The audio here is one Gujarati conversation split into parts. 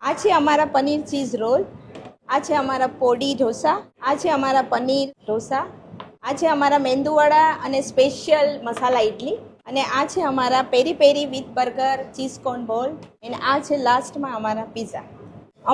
આ છે અમારા પનીર ચીઝ રોલ, આ છે અમારા પોડી ઢોસા, આ છે અમારા પનીર ઢોસા, આ છે અમારા મેંદુવડા અને સ્પેશિયલ મસાલા ઇડલી, અને આ છે અમારા પેરી પેરી વિથ બર્ગર ચીઝ કોર્ન બોલ, અને આ છે લાસ્ટમાં અમારા પિઝા.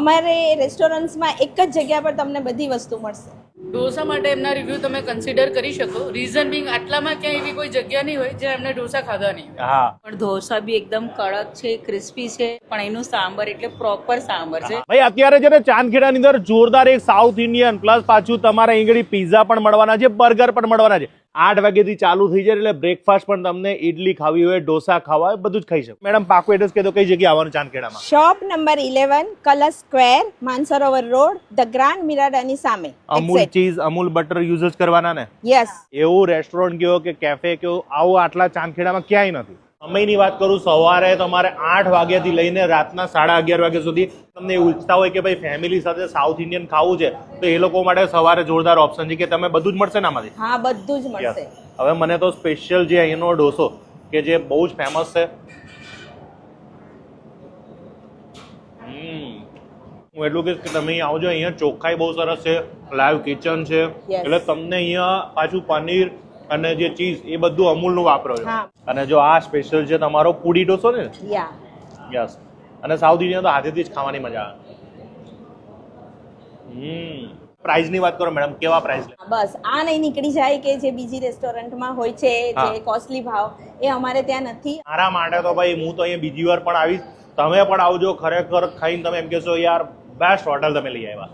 અમારે રેસ્ટોરન્ટ્સમાં એક જ જગ્યા પર તમને બધી વસ્તુ મળશે. ઢોસા માટે એમના રિવ્યૂ તમે કન્સિડર કરી શકો. રીઝન બિંગ આટલામાં ક્યાંય એવી કોઈ જગ્યા નહીં હોય જ્યાં એમને ઢોસા ખાધા નહીં હોય. હા પણ ઢોસા બી એકદમ કડક છે, ક્રિસ્પી છે, પણ એનું સાંબર એટલે પ્રોપર સાંબર છે. ભાઈ અત્યારે છે ને ચાંદખેડાની અંદર જોરદાર એક સાઉથ ઇન્ડિયન પ્લસ પાછું તમારા અહીં પીઝા પણ મળવાના છે, બર્ગર પણ મળવાના છે. 8 વાગ્યાથી ચાલુ થઈ જાય એટલે બ્રેકફાસ્ટ પણ તમને ઇડલી ખાવી હોય, ઢોસા ખાવા હોય, બધું જ ખાઈ શકો. મેડમ પાકું એડ્રેસ કહી દો, કઈ જગ્યાએ આવવાનું ચાંદખેડામાં? Shop number 11 Colour Square, Mansarovar road, the grand મિરાડાની સામે. Amul cheese, Amul butter use જ કરવાના ને? યસ. એવું રેસ્ટોરન્ટ કયો કે કેફે કયો આવું આટલા ચાંદખેડામાં ક્યાંય નથી. સમયની વાત કરું, સવારે તમારે 8 વાગ્યાથી લઈને રાતના 11:30 વાગ્યા સુધી તમને એવું ઈચ્છતા હોય કે ભાઈ ફેમિલી સાથે સાઉથ ઇન્ડિયન ખાવું છે તો એ લોકો માટે સવારે જોરદાર ઓપ્શન છે કે તમે બધું જ મળશે ને આમાંથી? હા, બધું જ મળશે. હવે મને તો સ્પેશિયલ જે અહીંનો ઢોસો કે જે બહુ જ ફેમસ છે, હું એટલું કહીશ કે તમે અહીં આવજો. અહીંયા ચોખ્ખાઈ બહુ સરસ છે, લાઈવ કિચન છે, એટલે તમને અહીંયા પાછું પનીર અને જે ચીઝ એ બધું અમૂલનું વાપરો છો. અને જો આ સ્પેશિયલ છે તમારો પૂડી ઢોસો ને? યસ. અને સાઉથ ઇન્ડિયન તો હાથેથી જ ખાવાની મજા આવે. પ્રાઇસની વાત કરો મેડમ, કેવા પ્રાઇસ લે? બસ આ નહીં નીકળી જાય કે જે બીજી રેસ્ટોરન્ટમાં હોય છે જે કોસ્ટલી ભાવ, એ અમારે ત્યાં નથી. મારા માટે તો ભાઈ હું તો અહીંયા બીજી વાર પણ આવીશ, તમે પણ આવજો. ખરેખર ખાઈને તમે એમ કહેશો યાર બેસ્ટ હોટલ તમે લઈ આવ્યા.